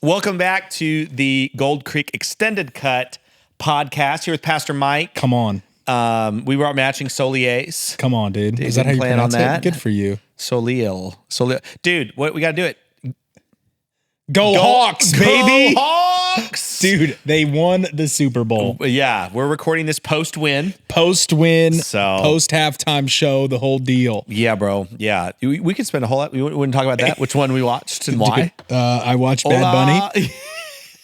Welcome back to the Gold Creek Extended Cut podcast here with Pastor Mike. Come on. We brought matching Soliers. Come on, dude. Is that how you plan pronounce on that? it? Good for you. Soliel. Dude, what we got to do it. Go Hawks, baby. Go Hawks. Dude, they won the Super Bowl. Yeah, we're recording this post-win. Post-win, So- post-halftime show, the whole deal. Yeah, bro. Yeah. We could spend a whole lot. We wouldn't talk about that. Which one we watched and why. I watched Bad Bunny.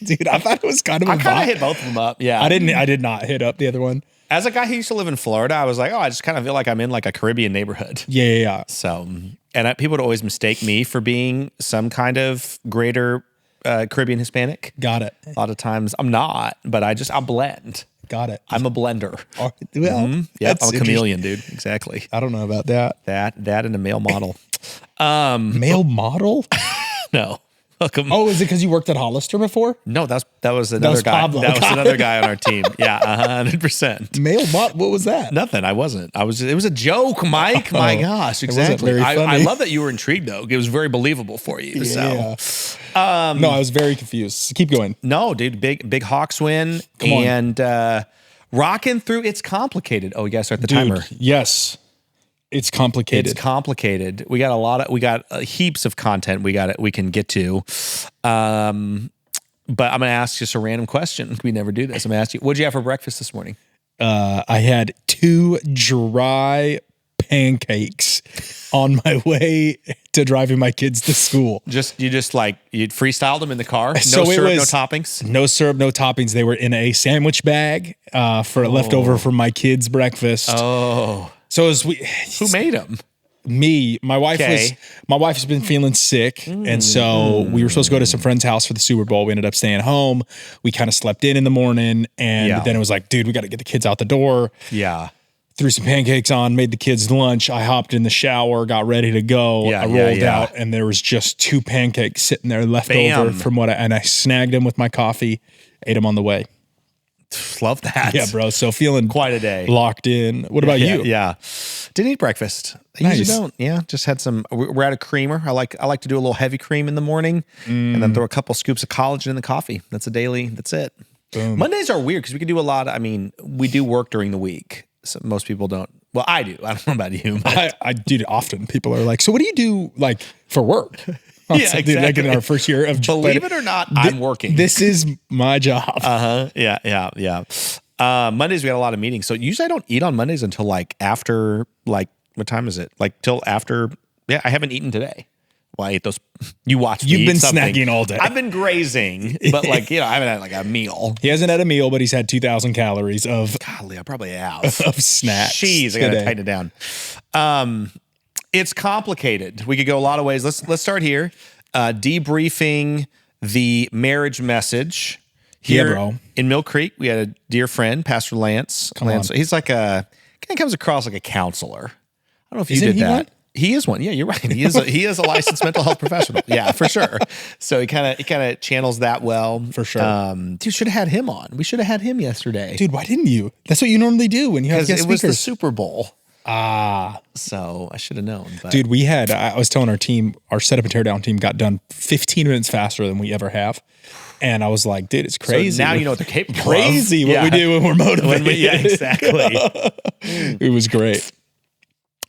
Dude, I thought it was kind of I a kind of vibe. hit both of them up. Yeah. I did not hit up the other one. As a guy who used to live in Florida, I was like, I just kind of feel like I'm in like a Caribbean neighborhood. Yeah. So, and people would always mistake me for being some kind of greater Caribbean Hispanic. Got it. A lot of times I'm not, but I'll blend. Got it. I'm a blender. Well, Yep, that's I'm a chameleon, dude. Exactly. I don't know about that. That and a male model. Male model? No. Welcome. Oh, is it because you worked at Hollister before? No, that was another guy. Pablo. That was another guy on our team. Yeah, 100%. Male model? What was that? Nothing. I wasn't. It was a joke, Mike. My gosh, It wasn't exactly. very I funny. love that you were intrigued though. It was very believable for you. Yeah. So No, I was very confused. Keep going. no, dude, big Hawks win. Come on. And rocking through. It's complicated. Oh, you gotta start the timer. Yes. It's complicated. It's complicated. We got heaps of content we can get to. But I'm gonna ask just a random question. We never do this. I'm gonna ask you, what'd you have for breakfast this morning? I had 2 dry pancakes on my way to driving my kids to school. You freestyled them in the car. No So it syrup, no was- toppings. No syrup, no toppings. They were in a sandwich bag for leftover from my kids' breakfast. Oh, So it was who made them? me. My wife Okay. my wife has been feeling sick, and so we were supposed to go to some friend's house for the Super Bowl. We ended up staying home. We kind of slept in the morning, and Yeah. then it was like, dude, we got to get the kids out the door. Yeah. Threw some pancakes on, made the kids lunch. I hopped in the shower, got ready to go. Yeah, I yeah, rolled yeah. out, and there was just 2 pancakes sitting there left Bam. over from and I snagged them with my coffee, ate them on the way. Love that. Yeah, bro. So feeling Quite a day. locked in. What about you? Yeah. Didn't eat breakfast. I Nice. usually don't. Yeah. Just had some. We're at a creamer. I like to do a little heavy cream in the morning, and then throw a couple scoops of collagen in the coffee. That's a daily. That's it. Boom. Mondays are weird because we can do a lot. We do work during the week. So most people don't. Well, I do. I don't know about you. But I do it often. People are like, so what do you do like for work? I was like, dude, like in exactly. our first year of believe it or not, I'm working. This is my job. Yeah. Mondays we got a lot of meetings. So usually I don't eat on Mondays until like after what time is it? Like till after. Yeah, I haven't eaten today. Well, I ate those. You watched me You've eat been something. snacking all day. I've been grazing, but I haven't had like a meal. He hasn't had a meal, but he's had 2,000 calories of Golly, I probably have. of snacks. Jeez, I gotta today. tighten it down. It's complicated. We could go a lot of ways. Let's start here. Debriefing the marriage message. Here Yeah, bro. in Mill Creek, we had a dear friend, Pastor Lance. Lance, he's like kind of comes across like a counselor. I don't know if you Isn't did he that. one? He is one. Yeah, you're right. He is a licensed mental health professional. Yeah, for sure. So he kind of channels that well. For sure. Dude, should have had him on. We should have had him yesterday. Dude, why didn't you? That's what you normally do when you have because guest it was the speakers. Super Bowl. Ah, So I should have known. But dude, I was telling our team, our setup and teardown team got done 15 minutes faster than we ever have. And I was like, dude, it's crazy. now you know what they're capable of. Crazy what we do when we're motivated. Yeah, exactly. It was great.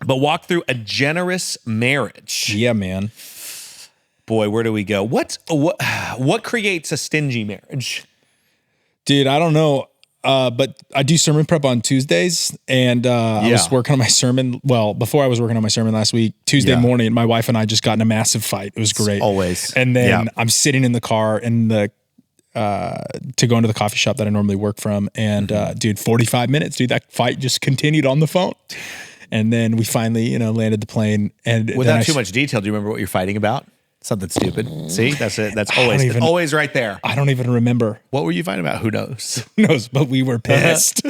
But walk through a generous marriage. Yeah, man. Boy, where do we go? What creates a stingy marriage? Dude, I don't know. But I do sermon prep on Tuesdays, and I was working on my sermon. Well, before I was working on my sermon last week, Tuesday morning, my wife and I just got in a massive fight. It was great. Always. And then Yeah. I'm sitting in the car to go into the coffee shop that I normally work from. And dude, 45 minutes, dude, that fight just continued on the phone. And then we finally, landed the plane. And Without too much detail, do you remember what you're fighting about? Something stupid. See, that's it. That's always right there. I don't even remember. What were you fighting about? Who knows? Who knows? But we were pissed.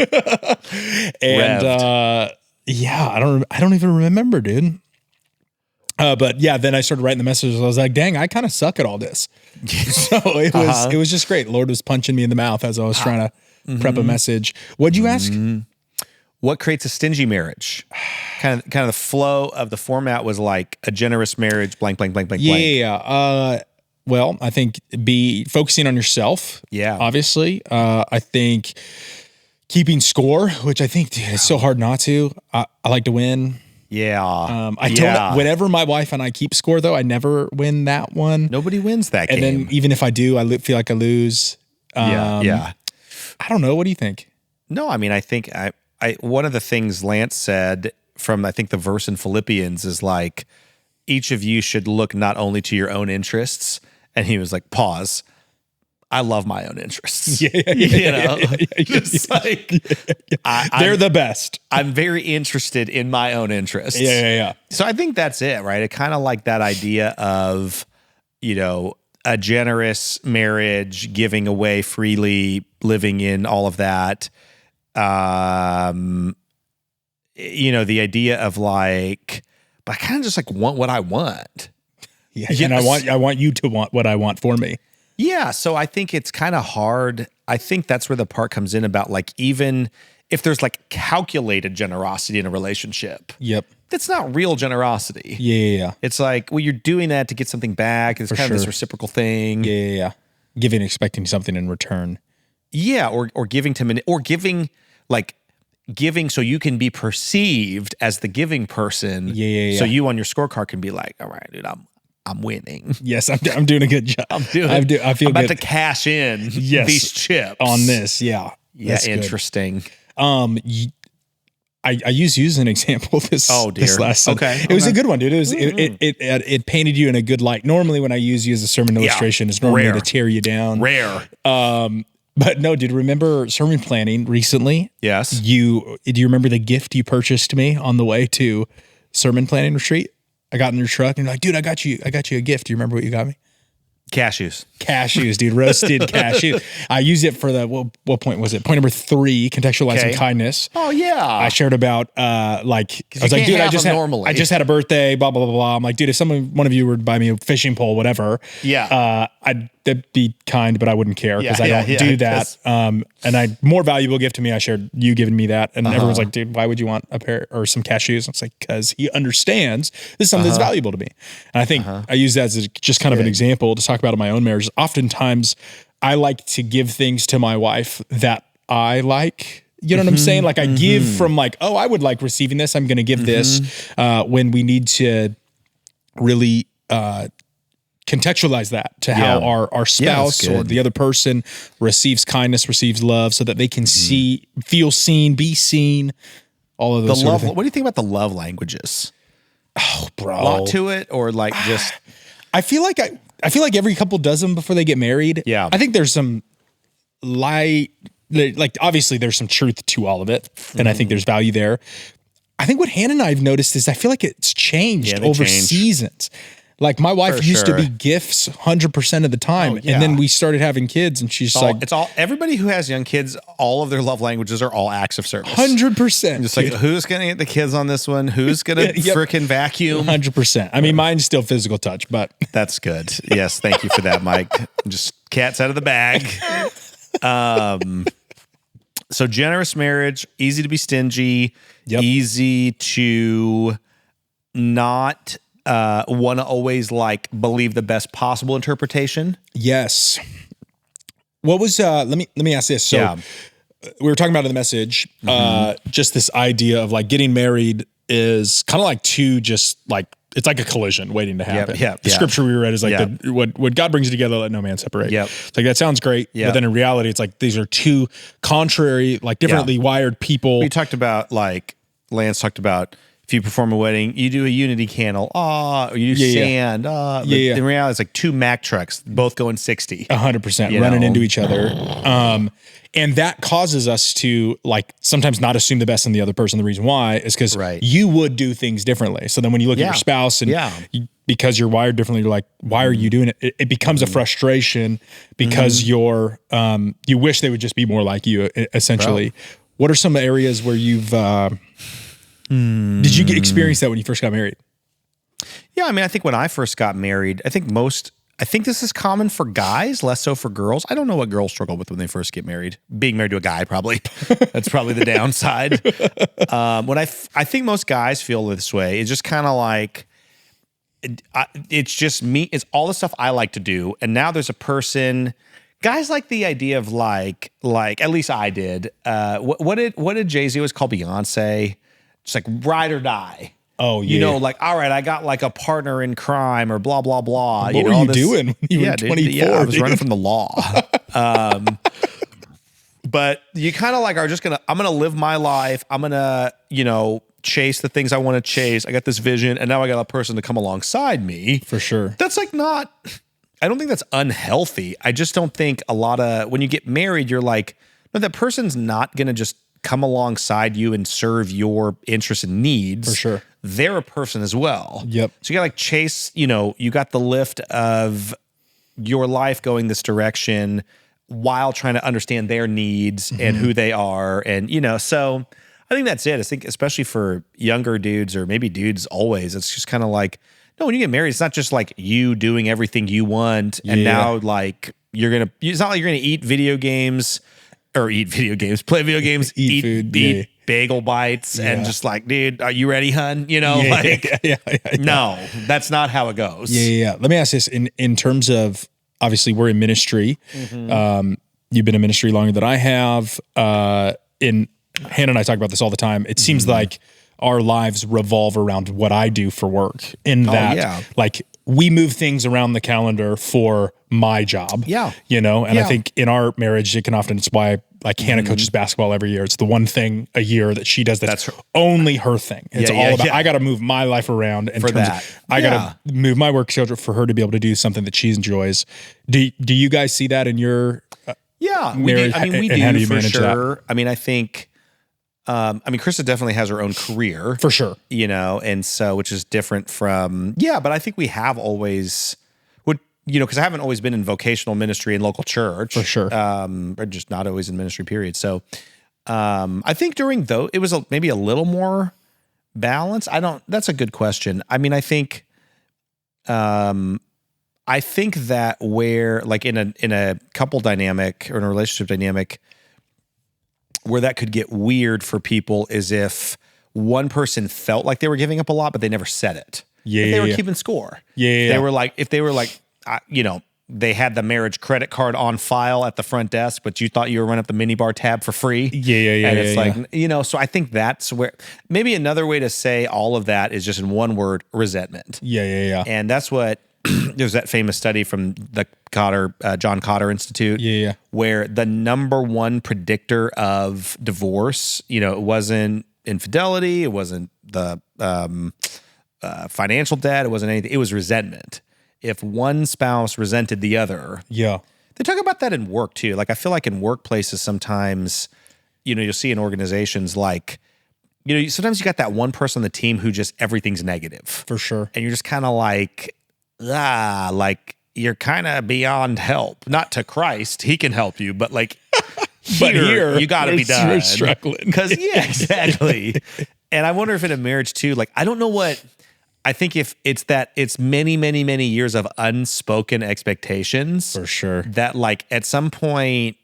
And yeah, I don't even remember, dude. But yeah, then I started writing the messages. I was like, dang, I kind of suck at all this. So it was just great. Lord was punching me in the mouth as I was trying to prep a message. What'd you ask? What creates a stingy marriage? Kind of the flow of the format was like a generous marriage, blank, blank, blank, blank, blank. Yeah. well. I think be focusing on yourself. Yeah. Obviously. I think keeping score, which I think, dude, it's so hard not to. I like to win. Yeah. I don't, whenever my wife and I keep score though, I never win that one. Nobody wins that And game. then even if I do, feel like I lose. Yeah. I don't know. What do you think? No, I mean, I think I one of the things Lance said from, I think, the verse in Philippians is like, each of you should look not only to your own interests. And he was like, pause. I love my own interests. Yeah. Just like, They're the best. I'm very interested in my own interests. Yeah. So I think that's it, right? It kind of like that idea of, a generous marriage, giving away freely, living in all of that. The idea of like, but I kind of just like want what I want. Yeah. And I want you to want what I want for me. Yeah. So I think it's kind of hard. I think that's where the part comes in about like, even if there's like calculated generosity in a relationship. Yep. That's not real generosity. Yeah. It's like, well, you're doing that to get something back. It's kind of this reciprocal thing. Yeah. Giving, expecting something in return. Yeah. Or giving giving so you can be perceived as the giving person. Yeah. So you on your scorecard can be like, all right, dude, I'm winning. Yes, I'm doing a good job. I feel I'm about good to cash in these chips on this. Yeah. Yeah. Interesting. I used you as an example this last Sunday. Okay. It was a good one, dude. It was it painted you in a good light. Normally when I use you as a sermon illustration, it's normally to tear you down. Rare. But no, dude, remember sermon planning recently? Yes. Do you remember the gift you purchased me on the way to sermon planning retreat? I got in your truck and you're like, dude, I got you a gift. Do you remember what you got me? Cashews, dude. Roasted cashew. I used it for the, what point was it? Point number 3, contextualizing kindness. Oh yeah. I shared about I was like, dude, I just had a birthday, blah, blah, blah, blah. I'm like, dude, if one of you were to buy me a fishing pole, whatever. Yeah. I'd be kind, but I wouldn't care because I don't do that. And more valuable gift to me, I shared you giving me that. And everyone's like, dude, why would you want a pair or some cashews? And it's like, because he understands this is something that's valuable to me. And I think I use that as just kind of an example to talk about in my own marriage. Oftentimes I like to give things to my wife that I like. You know what I'm saying? Like I give from like, oh, I would like receiving this. I'm going to give this when we need to really contextualize that to how our spouse or the other person receives kindness, receives love so that they can feel seen, be seen, all of those. What do you think about the love languages? Oh, bro. A lot to it, or like just I feel like every couple does them before they get married. Yeah. I think there's some like obviously there's some truth to all of it. And I think there's value there. I think what Hannah and I have noticed is I feel like it's changed over seasons. Like my wife used to be gifts 100% of the time. And then we started having kids and she's everybody who has young kids, all of their love languages are all acts of service. 100%. Just like, who's going to get the kids on this one? Who's going to freaking vacuum? 100%. I mean, mine's still physical touch, but. That's good. Yes. Thank you for that, Mike. Just cat's out of the bag. So generous marriage, easy to be stingy, easy to not want to always like believe the best possible interpretation. Yes. What was let me ask this. So we were talking about in the message, just this idea of like getting married is kind of like it's like a collision waiting to happen. The scripture we read is like what God brings together, let no man separate. It's like that sounds great, but then in reality, it's like these are two contrary, like differently wired people. We talked about Lance talked about. If you perform a wedding, you do a unity candle, or you do sand, But in reality, it's like 2 Mack trucks, both going 60. 100% running into each other. And that causes us to like sometimes not assume the best in the other person. The reason why is because you would do things differently. So then when you look at your spouse and because you're wired differently, you're like, why are you doing it? It becomes a frustration because you wish they would just be more like you, essentially. Bro. What are some areas where you've... Did you experience that when you first got married? Yeah, I mean, I think when I first got married, I think this is common for guys, less so for girls. I don't know what girls struggle with when they first get married. Being married to a guy, probably. That's probably the downside. What I think most guys feel this way is just kind of like, it's just me. It's all the stuff I like to do. And now there's a person. Guys like the idea of like at least I did. What did Jay-Z always call Beyonce? Just like ride or die. Oh, yeah. You know, like, all right, I got like a partner in crime or blah, blah, blah. What were you doing when you were 24? Yeah, I was running from the law. But you kind of like are just I'm going to live my life. I'm going to, chase the things I want to chase. I got this vision and now I got a person to come alongside me. For sure. That's like I don't think that's unhealthy. I just don't think when you get married, you're like, no, that person's not going to just come alongside you and serve your interests and needs. For sure. They're a person as well. Yep. So you got to like chase, you got the lift of your life going this direction while trying to understand their needs and who they are. And, so I think that's it. I think especially for younger dudes or maybe dudes always, it's just kind of like, no, when you get married, it's not just like you doing everything you want. And now like it's not like you're going to eat video games or eat video games, play video games, eat food, eat bagel bites and just like, dude, are you ready, hun? No, that's not how it goes. Yeah. Let me ask this in terms of, obviously we're in ministry. You've been in ministry longer than I have. Hannah and I talk about this all the time. It seems like our lives revolve around what I do for work like we move things around the calendar for my job. Yeah. I think in our marriage, it's why like Hannah coaches basketball every year. It's the one thing a year that she does that's only her thing. It's all about, I got to move my life around in terms of, I got to move my work schedule for her to be able to do something that she enjoys. Do you guys see that in your marriage? We do for sure. That? I mean, I think, Krista definitely has her own career for sure, and so, which is different from, but I think we have always because I haven't always been in vocational ministry in local church for sure. Or just not always in ministry period. So, I think it was maybe a little more balanced. That's a good question. I mean, I think that where like in a couple dynamic or in a relationship dynamic, where that could get weird for people is if one person felt like they were giving up a lot, but they never said it. If they were keeping score. They were like, if they were like, they had the marriage credit card on file at the front desk, but you thought you were running up the minibar tab for free. And it's like, so I think that's where maybe another way to say all of that is just in one word, resentment. And that's what, there's that famous study from the John Cotter Institute, where the number one predictor of divorce, it wasn't infidelity, it wasn't the financial debt, it wasn't anything, it was resentment. If one spouse resented the other, they talk about that in work too. Like I feel like in workplaces sometimes, you'll see in organizations like, sometimes you got that one person on the team who just everything's negative for sure, and you're just kind of like. Like you're kind of beyond help. Not to Christ, he can help you, but like here you got to be done. You're struggling. Because exactly. And I wonder if in a marriage too, like I don't know what. I think if it's many, many, many years of unspoken expectations for sure. That like at some point,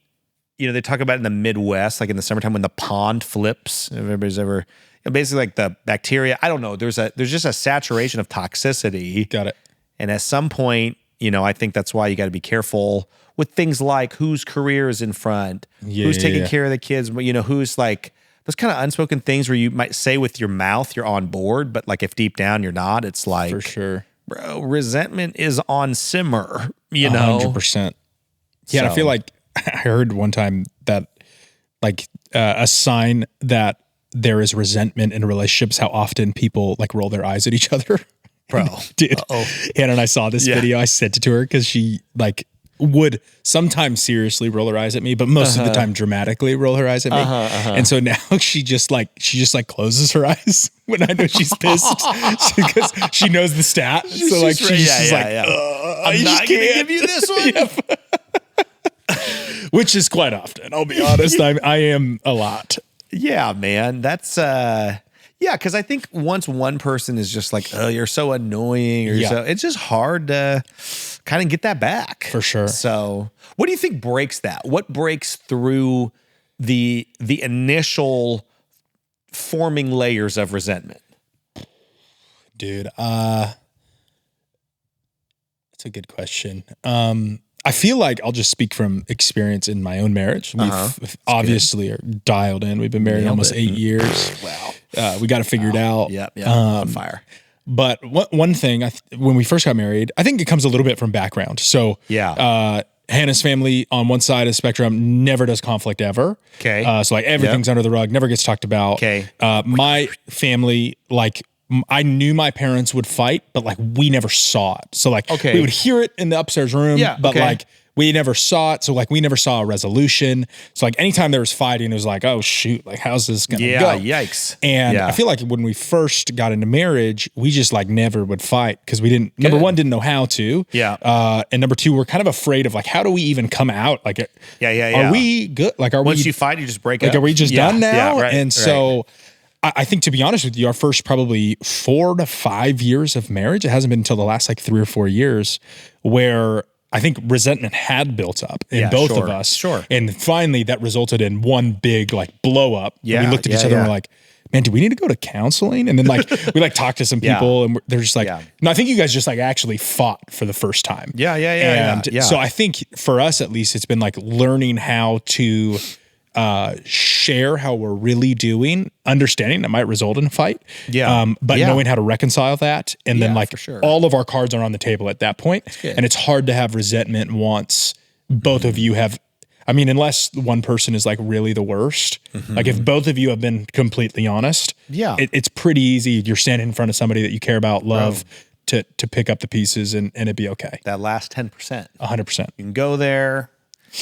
they talk about in the Midwest, like in the summertime when the pond flips. If everybody's ever basically like the bacteria. I don't know. There's just a saturation of toxicity. Got it. And at some point, I think that's why you got to be careful with things like whose career is in front, who's taking care of the kids, who's like those kind of unspoken things where you might say with your mouth you're on board, but like if deep down you're not, it's like for sure, bro, resentment is on simmer, 100%. Yeah, so. I feel like I heard one time that like a sign that there is resentment in relationships, how often people like roll their eyes at each other. Bro, dude. Hannah and I saw this video. I sent it to her because she like would sometimes seriously roll her eyes at me, but most of the time dramatically roll her eyes at me. And so now she just closes her eyes when I know she's pissed because she knows the stat. So like she's just like, I'm not gonna give you this one. Which is quite often. I'll be honest. I am a lot. Yeah, man. That's because I think once one person is just like, oh, you're so annoying, or so it's just hard to kind of get that back. For sure. So what do you think breaks that? What breaks through the initial forming layers of resentment? Dude, That's a good question. I feel like I'll just speak from experience in my own marriage. We've obviously are dialed in. We've been married almost 8 years. Wow. We got to figure it out. Yep. On fire. But one thing, when we first got married, I think it comes a little bit from background. So Hannah's family on one side of the spectrum never does conflict ever. Okay. So like everything's under the rug, never gets talked about. Okay. My family, like I knew my parents would fight, but like we never saw it. So like we would hear it in the upstairs room, but like we never saw it. So like we never saw a resolution. So like anytime there was fighting, it was like, oh shoot, like how's this gonna go? Yikes. And I feel like when we first got into marriage, we just like never would fight because we didn't, number one, didn't know how to. And number two, we're kind of afraid of like, how do we even come out? Like, are we good? Like, once you fight, you just break up. Like, are we just done now? Right, and so I think, to be honest with you, our first probably 4 to 5 years of marriage, it hasn't been until the last like 3 or 4 years where I think resentment had built up in both of us. Sure. And finally that resulted in one big like blow up. Yeah. And we looked at each other and we're like, man, do we need to go to counseling? And then like, we like talked to some people and they're just like, no, I think you guys just like actually fought for the first time. So I think for us, at least, it's been like learning how to share how we're really doing, understanding that might result in a fight. But knowing how to reconcile that. And then like all of our cards are on the table at that point. And it's hard to have resentment once both of you have, I mean, unless one person is like really the worst, like if both of you have been completely honest, it's pretty easy. You're standing in front of somebody that you care about, love, to pick up the pieces and it'd be okay. That last 10%. 100%. You can go there.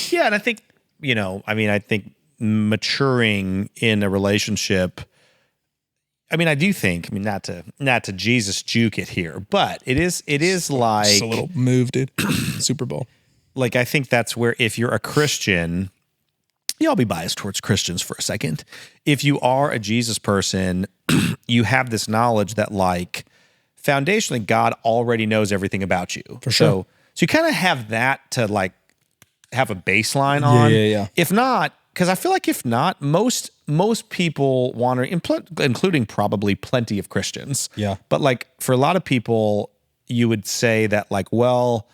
Yeah. And I think, I think maturing in a relationship, I do think, not to Jesus juke it here, but it is like just a little move, dude. Super Bowl. Like, I think that's where, if you're a Christian, I'll be biased towards Christians for a second. If you are a Jesus person, you have this knowledge that like foundationally God already knows everything about you. For sure. So you kind of have that to like have a baseline on. Yeah. If not, because I feel like if not, most people want to, including probably plenty of Christians. Yeah. But like for a lot of people, you would say that like, well,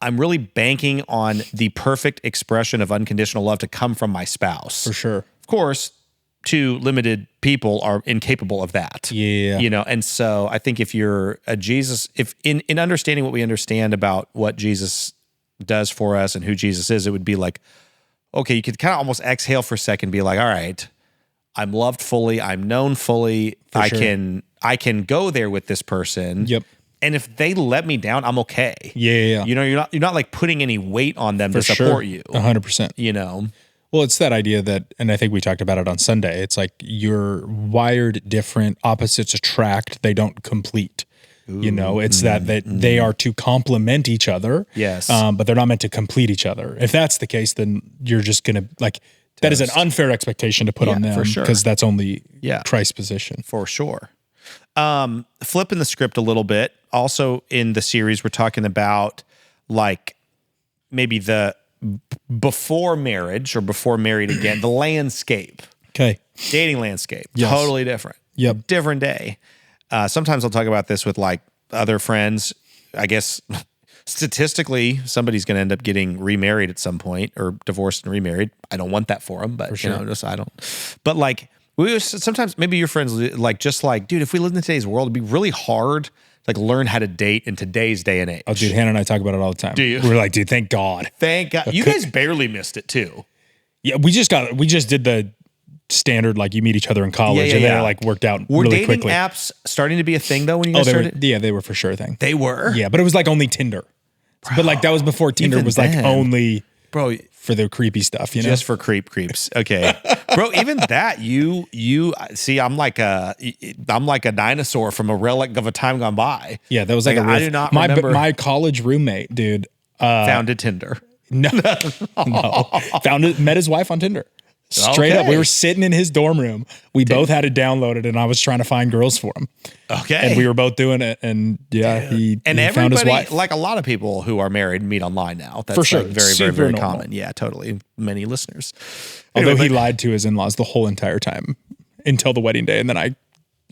I'm really banking on the perfect expression of unconditional love to come from my spouse. For sure. Of course, too limited people are incapable of that. Yeah. And so I think if you're a Jesus, if in understanding what we understand about what Jesus does for us and who Jesus is, it would be like, okay, you could kind of almost exhale for a second and be like, all right, I'm loved fully, I'm known fully, I can go there with this person. Yep. And if they let me down, I'm okay. Yeah. You're not like putting any weight on them to support you. 100%. Well, it's that idea that, and I think we talked about it on Sunday, it's like you're wired different, opposites attract, they don't complete. It's that they are to complement each other. Yes. But they're not meant to complete each other. If that's the case, then you're just going to like, that is an unfair expectation to put on them, for sure. because that's only Christ's position. For sure. Flipping the script a little bit, also in the series, we're talking about like maybe the before marriage or before married again, the landscape. Okay. Dating landscape. Yes. Totally different. Yep. Different day. Sometimes I'll talk about this with like other friends. I guess statistically, somebody's going to end up getting remarried at some point or divorced and remarried. I don't want that for them, but I don't. But like sometimes maybe your friends like just like, dude, if we lived in today's world, it'd be really hard to like learn how to date in today's day and age. Oh, dude, Hannah and I talk about it all the time. Do you? We're like, dude, thank God. Thank God. You guys barely missed it too. Yeah, we just did the standard, like you meet each other in college and then it like worked out really quickly. Were dating apps starting to be a thing though when you guys started? They were for sure a thing. They were? Yeah, but it was like only Tinder. Bro, but like that was before Tinder was like only for the creepy stuff, Just for creeps. Okay. Bro, even that, you see, I'm like a dinosaur from a relic of a time gone by. Yeah, that was like I do not remember. My college roommate, dude. Founded Tinder. No. Met his wife on Tinder. Straight up. We were sitting in his dorm room. We both had it downloaded and I was trying to find girls for him. Okay. And we were both doing it. And he found his wife. Like a lot of people who are married meet online now. That's for sure. Like very, super very, very normal. common. Yeah, totally. Many listeners. Although he lied to his in-laws the whole entire time until the wedding day. And then I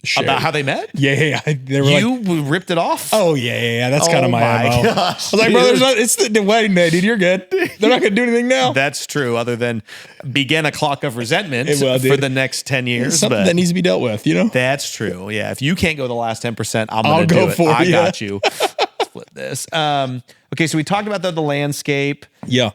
shared. About how they met? Yeah. They were like, You ripped it off? oh yeah. That's kind Oh of my my MO. gosh, I was like, bro, dude. there's not, it's the wedding day, dude. You're good. They're not gonna do anything now. That's true, other than begin a clock of resentment It will, for dude. the next 10 years. Something But that needs to be dealt with, you know? that's true. Yeah. If you can't go the last 10%, I'm I'll going to go do it. for I it, got you. Flip this. Okay. So we talked about the landscape. Yeah,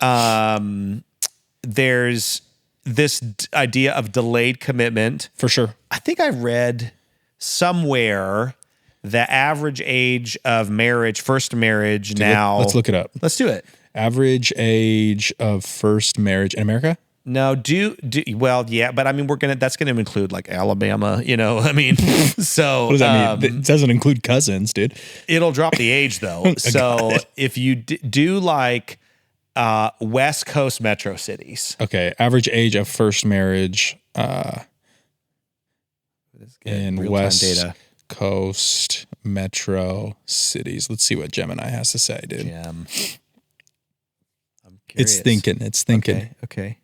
There's this idea of delayed commitment. for sure. I think I read somewhere the average age of marriage, first marriage now. Let's look it up. Let's do it. Average age of first marriage in America? No, well, yeah, but I mean, that's gonna include like Alabama, you know. I mean, so What does that mean? It doesn't include cousins, dude. it'll drop the age though. So if you do like West Coast metro cities, Okay, average age of first marriage in real-time West data. Coast metro cities. Let's see what Gemini has to say, dude. I'm It's thinking. Okay.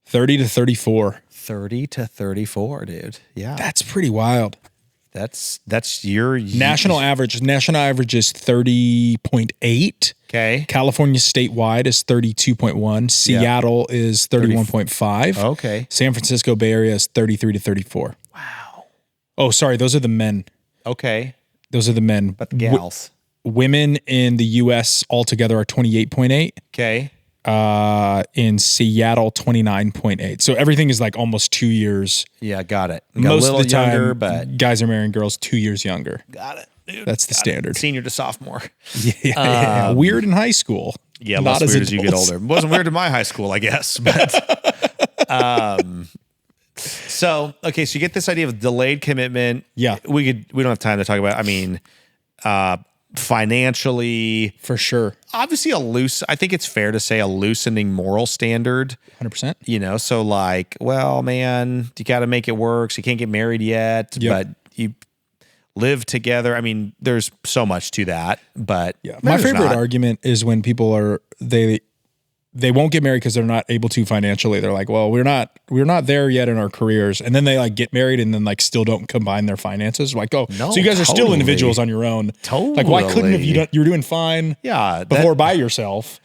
30 to 34. 30 to 34, dude. Yeah. That's pretty wild. That's your National average is 30.8. Okay. California statewide is 32.1. Seattle is 31.5. Okay. San Francisco Bay Area is 33 to 34. Wow. Oh, sorry, those are the men. Okay. Those are the men. But the gals. Women in the US altogether are 28.8. Okay. In Seattle, 29.8. So everything is like almost 2 years. Yeah, got it. Got Most a little of the time, younger, but guys are marrying girls 2 years younger. got it. Dude. That's the standard. Senior to sophomore. Yeah. Weird in high school. Yeah, Not less weird as you get adults. older. It wasn't weird in my high school, I guess. But so okay, so you get this idea of delayed commitment. Yeah. We don't have time to talk about. I mean, financially, For sure. obviously I think it's fair to say a loosening moral standard. 100%. You know, so like, well, man, you got to make it work. So you can't get married yet, Yep. but you live together. I mean, there's so much to that, but Yeah. My there's favorite not. argument is when people are they won't get married because they're not able to financially. They're like, well, we're not there yet in our careers. And then they like get married and then like still don't combine their finances. Like, oh, No, so you guys are still totally. individuals on your own. Like, why couldn't have you were doing fine Yeah, before by yourself?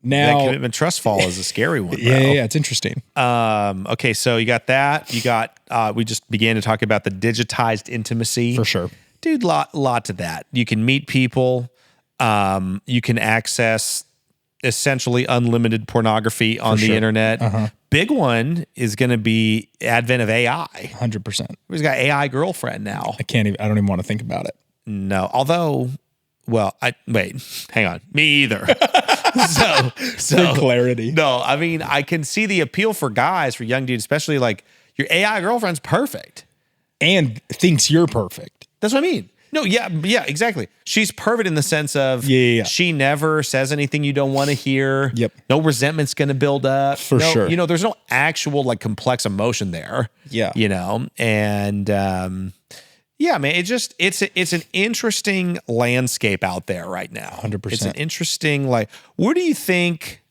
that Now, commitment trust fall is a scary one. yeah, it's interesting. Okay, so you got that. You got we just began to talk about the digitized intimacy. For sure. Dude, lot to that. You can meet people. You can access essentially unlimited pornography on the sure. internet. Big one is going to be advent of AI. 100%. We've got AI girlfriend now. I don't even want to think about it. No, although, well, hang on, me either. so For clarity. No, I mean, I can see the appeal for guys, for young dudes, especially like your AI girlfriend's perfect. And thinks you're perfect. That's what I mean. No, yeah, exactly. She's perfect in the sense of Yeah. she never says anything you don't want to hear. Yep. No resentment's going to build up. For sure. You know, there's no actual like complex emotion there. Yeah. You know, and yeah, man, it's an interesting landscape out there right now. 100%. It's an interesting like. Where do you think?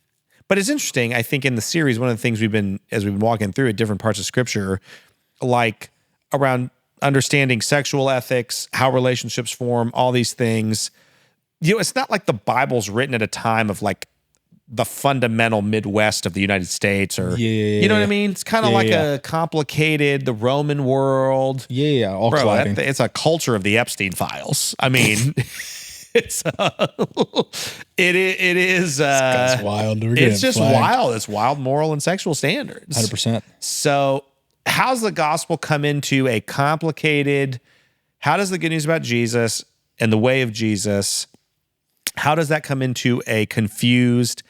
But it's interesting. I think in the series, one of the things we've been walking through at different parts of Scripture, like around understanding sexual ethics, how relationships form, all these things. You know, it's not like the Bible's written at a time of like the fundamental Midwest of the United States, or you know what I mean? It's kind of like a complicated the Roman world. Yeah, all Bro, colliding. it's a culture of the Epstein files. I mean, it is That's wild. it's just wild. It's wild moral and sexual standards. 100%. So how's the gospel come into a complicated, how does the good news about Jesus and the way of Jesus, how does that come into a confused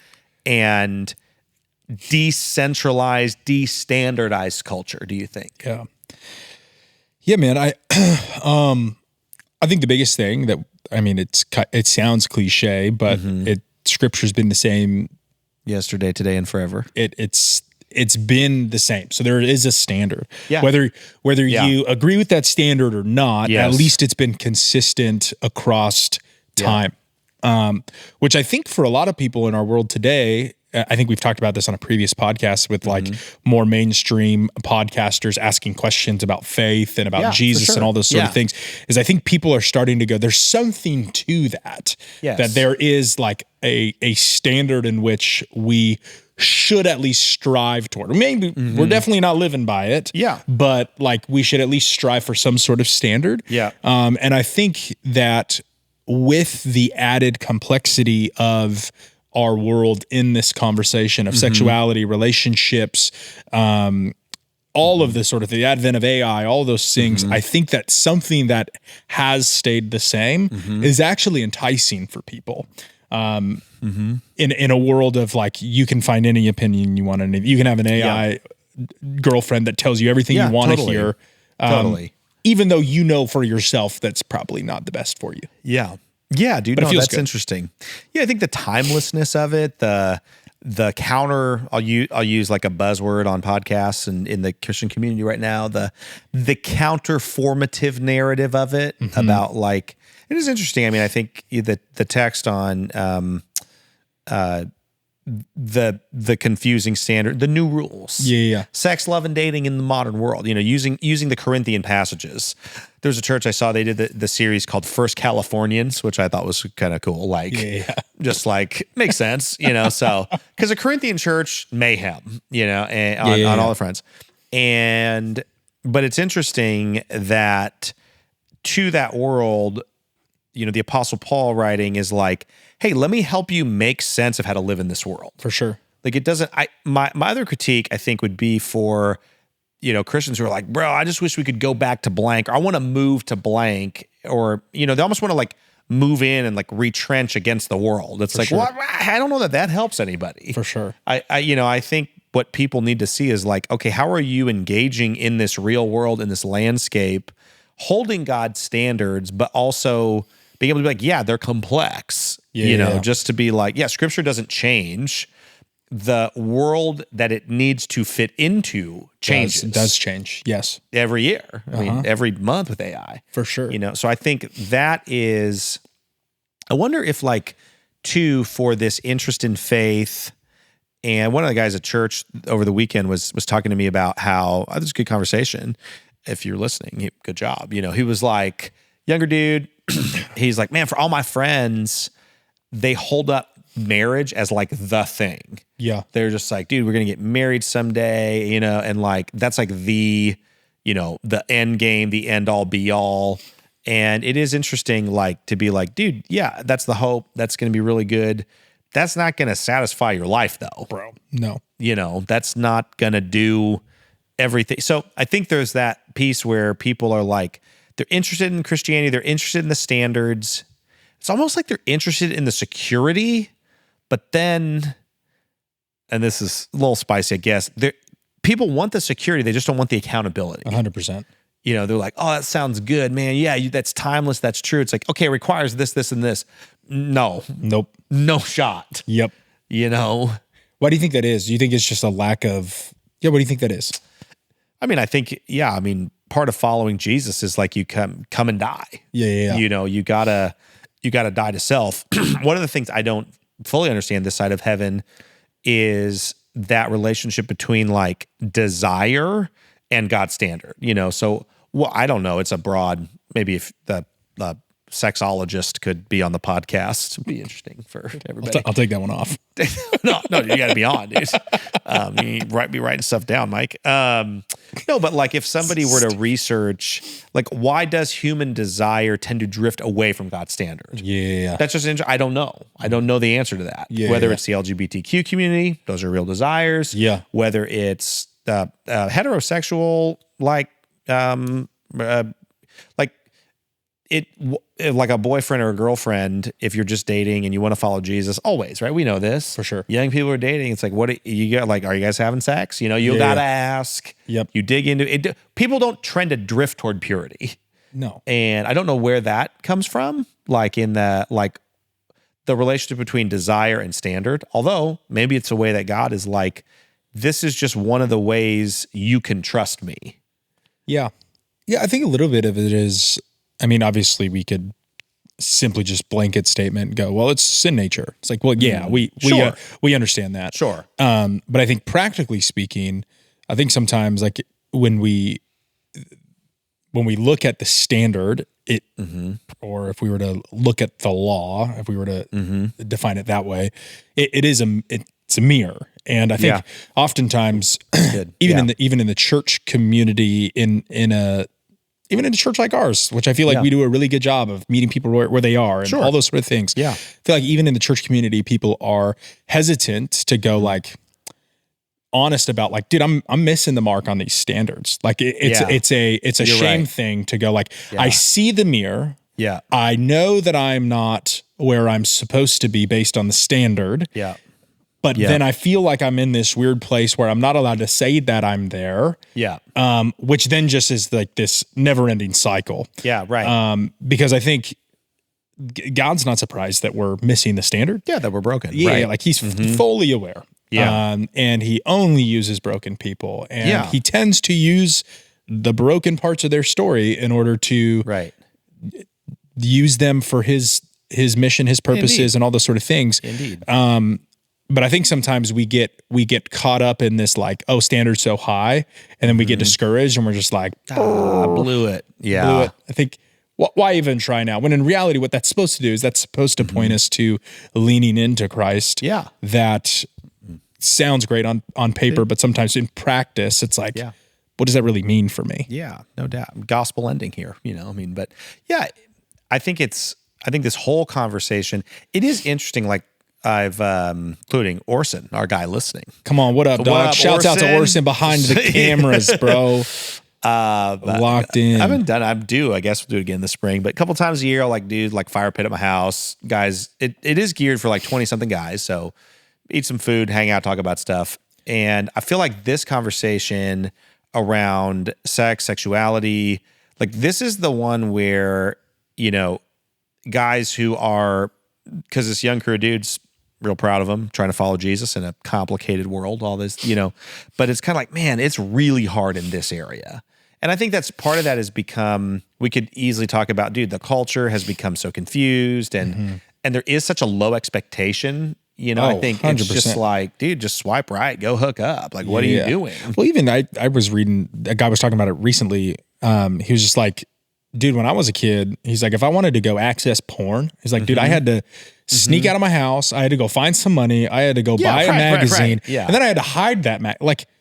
and decentralized, destandardized culture, do you think? Yeah. Yeah, man. I think the biggest thing that, I mean, it sounds cliche, but scripture's been the same Yesterday, today, and forever. It's been the same. So there is a standard. Yeah. Whether you agree with that standard or not, Yes. at least it's been consistent across time. which I think for a lot of people in our world today, I think we've talked about this on a previous podcast with like more mainstream podcasters asking questions about faith and about Jesus and all those sort of things, is I think people are starting to go, there's something to that, that there is like a standard in which we should at least strive toward. Maybe we're definitely not living by it. Yeah. But like we should at least strive for some sort of standard. Yeah. And I think that with the added complexity of our world in this conversation of sexuality, relationships, all of this sort of thing, the advent of AI, all those things, I think that something that has stayed the same is actually enticing for people. In a world of like, you can find any opinion you want, and you can have an AI girlfriend that tells you everything you want to hear. Even though you know for yourself that's probably not the best for you. Yeah. Yeah, dude. No, that's interesting. Yeah, I think the timelessness of it, the counter, I'll use like a buzzword on podcasts and in the Christian community right now, the counterformative narrative of it about like, it is interesting. I mean, I think the text on the confusing standard, the new rules, sex, love, and dating in the modern world. You know, using the Corinthian passages. There's a church I saw, they did the series called First Californians, which I thought was kind of cool. Like, just like makes sense, you know. So because a Corinthian church mayhem, you know, and on all the fronts, but it's interesting that to that world, you know, the Apostle Paul writing is like, hey, let me help you make sense of how to live in this world. For sure. Like it doesn't, my other critique, I think, would be for, you know, Christians who are like, bro, I just wish we could go back to blank, or I want to move to blank, or, you know, they almost want to like move in and like retrench against the world. It's like, well, I don't know that helps anybody. For sure. I think what people need to see is like, okay, how are you engaging in this real world, in this landscape, holding God's standards, but also being able to be like, yeah, they're complex, just to be like, yeah, scripture doesn't change. The world that it needs to fit into changes. It does change, yes. Every year. I mean, every month with AI. For sure. You know, so I think that is, I wonder if like, too, for this interest in faith, and one of the guys at church over the weekend was talking to me about how, this is a good conversation. If you're listening, good job. You know, he was like, younger dude, he's like, man, for all my friends, they hold up marriage as like the thing. Yeah. They're just like, dude, we're going to get married someday, you know, and like, that's like the, you know, the end game, the end all be all. And it is interesting, like, to be like, dude, yeah, that's the hope. That's going to be really good. That's not going to satisfy your life though, bro. No. You know, that's not going to do everything. So I think there's that piece where people are like, they're interested in Christianity. They're interested in the standards. It's almost like they're interested in the security, but then, and this is a little spicy, I guess, people want the security. They just don't want the accountability. 100%. You know, they're like, oh, that sounds good, man. Yeah, that's timeless. That's true. It's like, okay, it requires this, this, and this. No. Nope. No shot. Yep. You know? Why do you think that is? Do you think it's just a lack of, what do you think that is? I mean, I think, part of following Jesus is like you come and die. Yeah. You know, you gotta die to self. One of the things I don't fully understand this side of heaven is that relationship between like desire and God's standard. You know, so I don't know. It's a broad. Maybe if the sexologist could be on the podcast, it'd be interesting for everybody. I'll take that one off. no, you got to be on, dude. You be writing stuff down, Mike. No, but like if somebody were to research, like why does human desire tend to drift away from God's standard? Yeah, that's just I don't know. I don't know the answer to that. Whether it's the LGBTQ community, those are real desires. Yeah. Whether it's heterosexual, like like a boyfriend or a girlfriend, if you're just dating and you want to follow Jesus, always, right? We know this. For sure. Young people are dating. It's like, what you got? Like, are you guys having sex? You know, you got to ask. Yep. You dig into it. People don't trend to drift toward purity. No. And I don't know where that comes from. Like in the relationship between desire and standard. Although maybe it's a way that God is like, this is just one of the ways you can trust me. Yeah. Yeah. I think a little bit of it is, I mean, obviously we could simply just blanket statement and go, well, it's sin nature. It's like, well, yeah, we understand that. Sure. But I think practically speaking, I think sometimes like when we look at the standard, or if we were to look at the law, if we were to define it that way, it's a mirror. And I think oftentimes, even in the church community, even in a church like ours, which I feel like we do a really good job of meeting people where they are and all those sort of things. Yeah. I feel like even in the church community, people are hesitant to go like honest about like, dude, I'm missing the mark on these standards. Like it's a shame thing to go like, I see the mirror. Yeah. I know that I'm not where I'm supposed to be based on the standard. Yeah. But then I feel like I'm in this weird place where I'm not allowed to say that I'm there. Yeah. Which then just is like this never-ending cycle. Yeah, right. Because I think God's not surprised that we're missing the standard. Yeah, that we're broken. Yeah, right. like he's fully aware. Yeah. And he only uses broken people. And he tends to use the broken parts of their story in order to use them for his mission, his purposes, and all those sort of things. Indeed. But I think sometimes we get caught up in this like, oh, standard's so high, and then we get discouraged and we're just like, blew it. Yeah. blew it. I think why even try now? When in reality, what that's supposed to do is that's supposed to point us to leaning into Christ. Yeah. That sounds great on paper, but sometimes in practice, it's like, what does that really mean for me? Yeah, no doubt. Gospel ending here, but yeah, I think this whole conversation, it is interesting. Like I've, including Orson, our guy listening. Come on. What up, dog? up, Shouts out to Orson behind the cameras, bro. Locked in. I haven't done. I'm due. I guess we'll do it again this spring. But a couple times a year, I'll do fire pit at my house. Guys, it is geared for 20 something guys. So eat some food, hang out, talk about stuff. And I feel like this conversation around sex, sexuality, this is the one where, guys who are, because this young crew of dudes, real proud of them, trying to follow Jesus in a complicated world, all this, but it's kind of like, man, it's really hard in this area. And I think that's part of that has become, we could easily talk about, dude, the culture has become so confused and there is such a low expectation. I think 100%. It's just like, dude, just swipe right, go hook up. What are you doing? Well, even I was reading, a guy was talking about it recently. He was just like, dude, when I was a kid, he's like, if I wanted to go access porn, he's like, dude, I had to sneak out of my house. I had to go find some money. I had to go buy a magazine. Right. Yeah. And then I had to hide that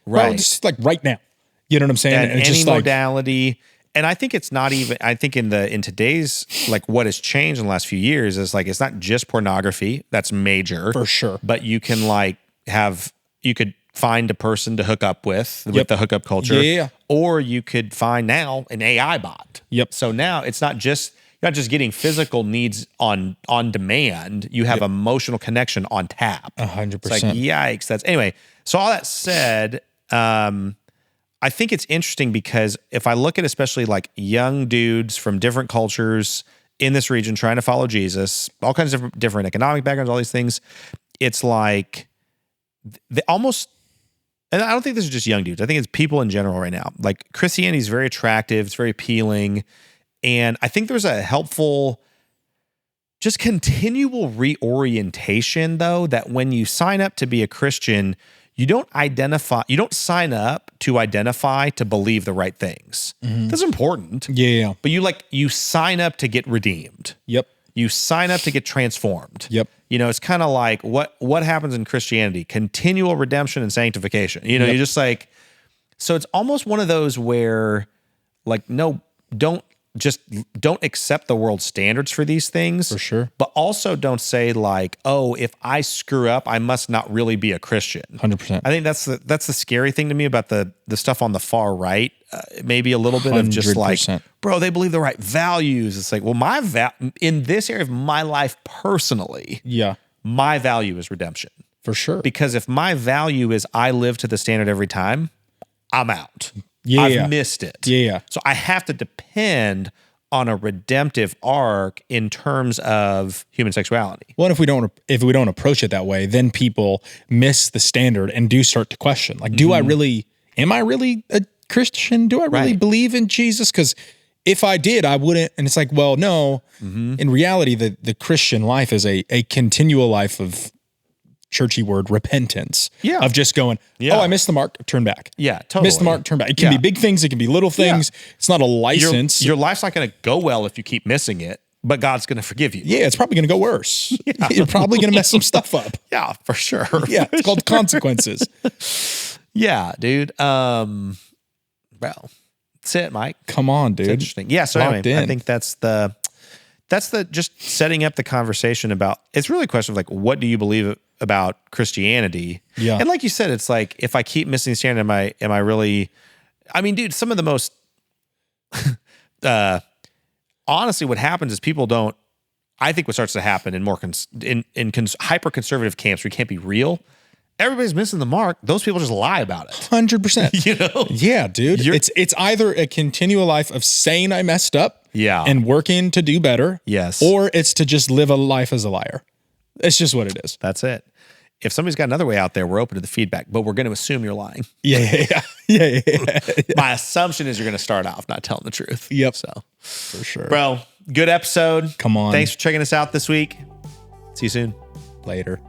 bro, just right now. You know what I'm saying? And it's any just modality. And I think it's not even, I think in today's, what has changed in the last few years is it's not just pornography. That's major. For sure. But you can you could find a person to hook up with the hookup culture. Yeah. Or you could find now an AI bot. Yep. So now it's you're not just getting physical needs on demand. You have emotional connection on tap. 100%. It's yikes. Anyway. So all that said, I think it's interesting because if I look at especially young dudes from different cultures in this region trying to follow Jesus, all kinds of different economic backgrounds, all these things, it's they almost, and I don't think this is just young dudes. I think it's people in general right now. Christianity is very attractive. It's very appealing. And I think there's a helpful, just continual reorientation though, that when you sign up to be a Christian, you don't sign up to identify to believe the right things. That's important. Yeah. But you sign up to get redeemed. Yep. You sign up to get transformed. Yep. It's kind of like what happens in Christianity? Continual redemption and sanctification. You're just so it's almost one of those where no, don't accept the world's standards for these things. For sure. But also don't say oh, if I screw up, I must not really be a Christian. 100%. I think that's the scary thing to me about the stuff on the far right. Maybe a little bit of just 100%. bro, they believe the right values. It's well, in this area of my life personally, my value is redemption. For sure. Because if my value is I live to the standard every time, I'm out. Yeah. I've missed it. Yeah. So I have to depend on a redemptive arc in terms of human sexuality. Well, if we don't approach it that way, then people miss the standard and do start to question, am I really a Christian? Do I really believe in Jesus? Because if I did, I wouldn't. And it's like, well, no, in reality, the Christian life is a continual life of churchy word repentance. Yeah. Of just going, oh, I missed the mark, turn back. Yeah, totally. Missed the mark, turn back. It can be big things. It can be little things. It's not a license. Your life's not going to go well if you keep missing it, but God's going to forgive you. Yeah, it's probably going to go worse. You're probably going to mess some stuff up. Yeah, for sure. Yeah, it's called consequences. Yeah, dude. Well, that's it, Mike. Come on, dude. It's interesting. Yeah, so Locked anyway, I in. think that's the just setting up the conversation about, it's really a question of like, what do you believe about Christianity? Yeah. And like you said, it's like, if I keep missing the standard, am I really, I mean, dude, some of the most, honestly, what happens is people don't, I think what starts to happen in more, hyper conservative camps where you can't be real, everybody's missing the mark. Those people just lie about it. 100%. You know? Yeah, dude. It's either a continual life of saying I messed up and working to do better. Yes. Or it's to just live a life as a liar. It's just what it is. That's it. If somebody's got another way out there, we're open to the feedback, but we're going to assume you're lying. Yeah. My assumption is you're going to start off not telling the truth. Yep. So, For sure. bro, good episode. Come on. Thanks for checking us out this week. See you soon. Later.